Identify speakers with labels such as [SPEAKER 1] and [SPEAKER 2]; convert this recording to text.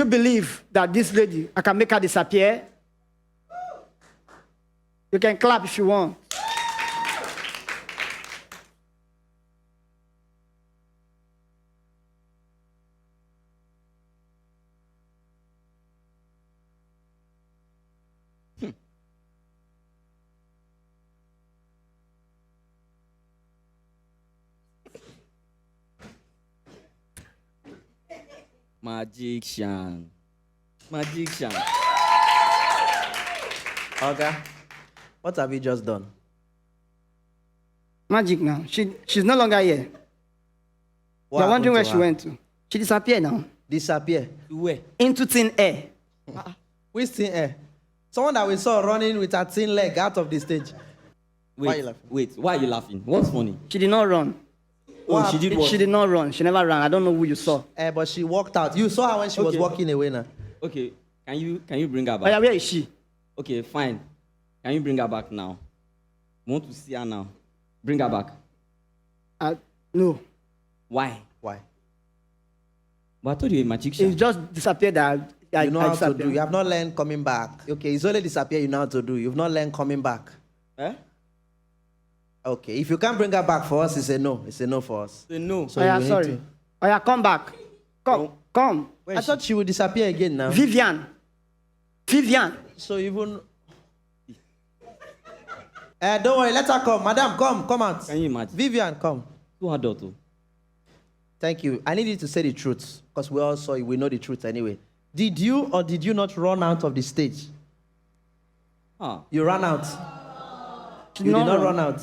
[SPEAKER 1] you believe that this lady, I can make her disappear? You can clap if you want.
[SPEAKER 2] Magician. Magician.
[SPEAKER 3] Okay. What have you just done?
[SPEAKER 1] Magic now. She's no longer here. You're wondering where she went to. She disappeared now.
[SPEAKER 3] Disappear.
[SPEAKER 2] Where?
[SPEAKER 1] Into thin air.
[SPEAKER 3] Which thin air? Someone that we saw running with her thin leg out of the stage.
[SPEAKER 2] Wait,
[SPEAKER 3] Why are you laughing?
[SPEAKER 2] Wait, why are you laughing? What's funny?
[SPEAKER 1] She did not run.
[SPEAKER 2] Oh, she did what?
[SPEAKER 1] She did not run. She never ran. I don't know who you saw.
[SPEAKER 3] But she walked out. You saw her when she was
[SPEAKER 2] Okay.
[SPEAKER 3] walking away now.
[SPEAKER 2] Okay, can you bring her
[SPEAKER 1] Oh, yeah,
[SPEAKER 2] back?
[SPEAKER 1] where is she?
[SPEAKER 2] Okay, fine. Can you bring her back now? I want to see her now. Bring her back.
[SPEAKER 1] No.
[SPEAKER 2] Why?
[SPEAKER 3] Why?
[SPEAKER 2] But I told you a magician.
[SPEAKER 1] She just disappeared.
[SPEAKER 3] You know how to do. You have not learned coming back. Okay, it's only disappear you know how to do. You've not learned coming back.
[SPEAKER 2] Eh?
[SPEAKER 3] Okay, if you can't bring her back for us, it's a no. It's a no for us.
[SPEAKER 2] Say no.
[SPEAKER 3] So
[SPEAKER 1] Oh, yeah,
[SPEAKER 3] you need
[SPEAKER 1] sorry.
[SPEAKER 3] to-
[SPEAKER 1] Oh, yeah, come back. Come.
[SPEAKER 2] No.
[SPEAKER 1] Come.
[SPEAKER 3] I thought she would disappear again now.
[SPEAKER 1] Vivian.
[SPEAKER 3] So even... don't worry, let her come. Madam, come out.
[SPEAKER 2] Can you imagine?
[SPEAKER 3] Vivian, come.
[SPEAKER 2] Too adult. Oh.
[SPEAKER 3] Thank you. I need you to say the truth, because we all saw you. We know the truth anyway. Did you or did you not run out of the stage?
[SPEAKER 2] Ah.
[SPEAKER 3] You ran out.
[SPEAKER 1] She
[SPEAKER 3] You did not
[SPEAKER 1] run.
[SPEAKER 3] run out.